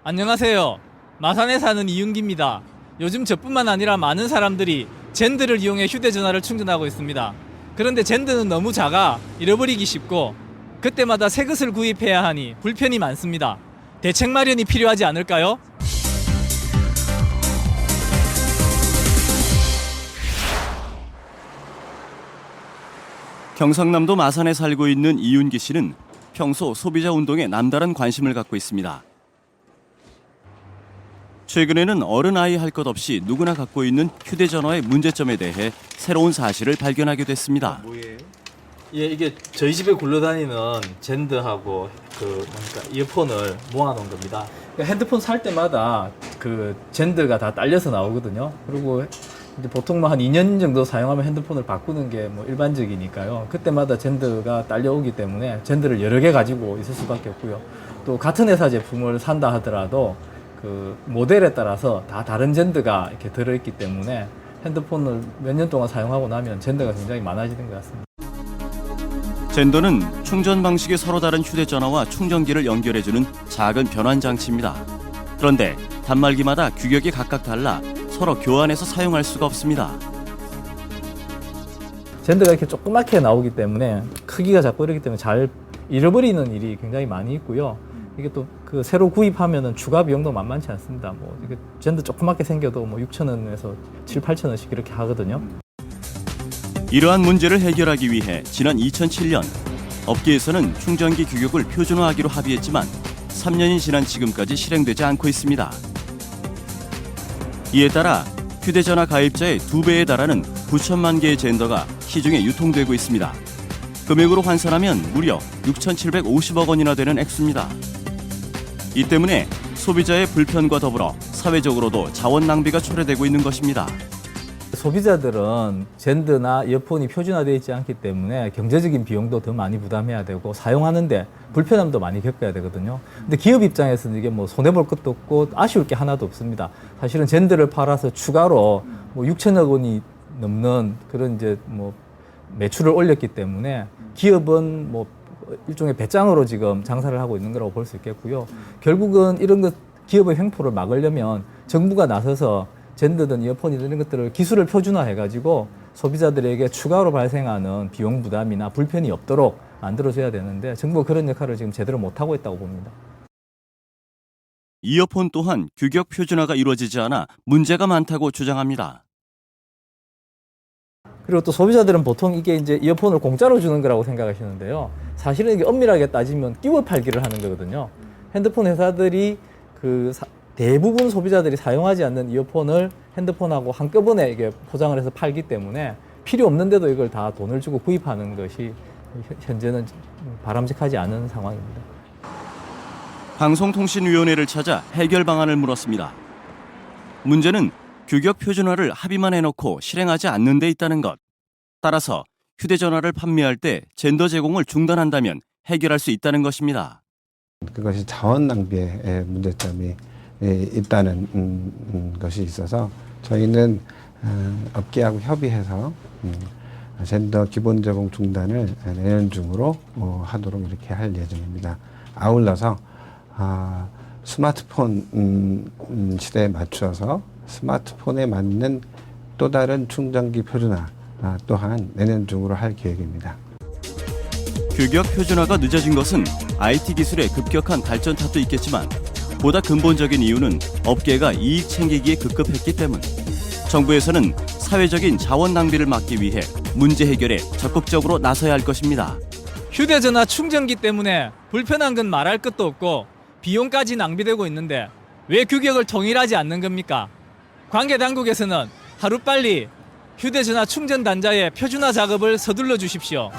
안녕하세요. 마산에 사는 이윤기입니다. 요즘 저뿐만 아니라 많은 사람들이 젠드를 이용해 휴대전화를 충전하고 있습니다. 그런데 젠드는 너무 작아 잃어버리기 쉽고 그때마다 새 것을 구입해야 하니 불편이 많습니다. 대책 마련이 필요하지 않을까요? 경상남도 마산에 살고 있는 이윤기 씨는 평소 소비자 운동에 남다른 관심을 갖고 있습니다. 최근에는 어른 아이 할 것 없이 누구나 갖고 있는 휴대전화의 문제점에 대해 새로운 사실을 발견하게 됐습니다. 예, 이게 저희 집에 굴러다니는 젠드하고 이어폰을 모아놓은 겁니다. 핸드폰 살 때마다 그 젠드가 다 딸려서 나오거든요. 그리고 이제 보통 한 2년 정도 사용하면 핸드폰을 바꾸는 게 일반적이니까요. 그때마다 젠드가 딸려오기 때문에 젠드를 여러 개 가지고 있을 수밖에 없고요. 또 같은 회사 제품을 산다 하더라도 그 모델에 따라서 다 다른 젠드가 이렇게 들어있기 때문에 핸드폰을 몇 년 동안 사용하고 나면 젠드가 굉장히 많아지는 것 같습니다. 젠더는 충전 방식이 서로 다른 휴대전화와 충전기를 연결해주는 작은 변환 장치입니다. 그런데 단말기마다 규격이 각각 달라 서로 교환해서 사용할 수가 없습니다. 젠드가 이렇게 조그맣게 나오기 때문에 크기가 작고 이러기 때문에 잘 잃어버리는 일이 굉장히 많이 있고요. 이게 또 그 새로 구입하면은 추가 비용도 만만치 않습니다. 이게 젠드 조그맣게 생겨도 6,000원에서 7,000~8,000원씩 이렇게 하거든요. 이러한 문제를 해결하기 위해 지난 2007년 업계에서는 충전기 규격을 표준화하기로 합의했지만 3년이 지난 지금까지 실행되지 않고 있습니다. 이에 따라 휴대전화 가입자의 2배에 달하는 9천만 개의 젠더가 시중에 유통되고 있습니다. 금액으로 환산하면 무려 6,750억 원이나 되는 액수입니다. 이 때문에 소비자의 불편과 더불어 사회적으로도 자원 낭비가 초래되고 있는 것입니다. 소비자들은 젠드나 이어폰이 표준화되어 있지 않기 때문에 경제적인 비용도 더 많이 부담해야 되고 사용하는데 불편함도 많이 겪어야 되거든요. 근데 기업 입장에서는 이게 손해볼 것도 없고 아쉬울 게 하나도 없습니다. 사실은 젠드를 팔아서 추가로 6천억 원이 넘는 그런 매출을 올렸기 때문에 기업은 일종의 배짱으로 지금 장사를 하고 있는 거라고 볼 수 있겠고요. 결국은 이런 기업의 횡포를 막으려면 정부가 나서서 젠드든 이어폰이든 이런 것들을 기술을 표준화해가지고 소비자들에게 추가로 발생하는 비용 부담이나 불편이 없도록 만들어줘야 되는데 정부가 그런 역할을 지금 제대로 못하고 있다고 봅니다. 이어폰 또한 규격 표준화가 이루어지지 않아 문제가 많다고 주장합니다. 그리고 또 소비자들은 보통 이게 이제 이어폰을 공짜로 주는 거라고 생각하시는데요. 사실은 이게 엄밀하게 따지면 끼워 팔기를 하는 거거든요. 핸드폰 회사들이 대부분 소비자들이 사용하지 않는 이어폰을 핸드폰하고 한꺼번에 이게 포장을 해서 팔기 때문에 필요 없는데도 이걸 다 돈을 주고 구입하는 것이 현재는 바람직하지 않은 상황입니다. 방송통신위원회를 찾아 해결 방안을 물었습니다. 문제는 규격 표준화를 합의만 해놓고 실행하지 않는 데 있다는 것. 따라서 휴대전화를 판매할 때 젠더 제공을 중단한다면 해결할 수 있다는 것입니다. 그것이 자원 낭비의 문제점이 있다는 것이 있어서 저희는 업계하고 협의해서 젠더 기본 제공 중단을 내년 중으로 하도록 이렇게 할 예정입니다. 아울러서 스마트폰 시대에 맞춰서 스마트폰에 맞는 또 다른 충전기 표준화 또한 내년 중으로 할 계획입니다. 규격 표준화가 늦어진 것은 IT 기술의 급격한 발전 탓도 있겠지만 보다 근본적인 이유는 업계가 이익 챙기기에 급급했기 때문. 정부에서는 사회적인 자원 낭비를 막기 위해 문제 해결에 적극적으로 나서야 할 것입니다. 휴대전화 충전기 때문에 불편한 건 말할 것도 없고 비용까지 낭비되고 있는데 왜 규격을 통일하지 않는 겁니까? 관계 당국에서는 하루빨리 휴대전화 충전 단자의 표준화 작업을 서둘러 주십시오.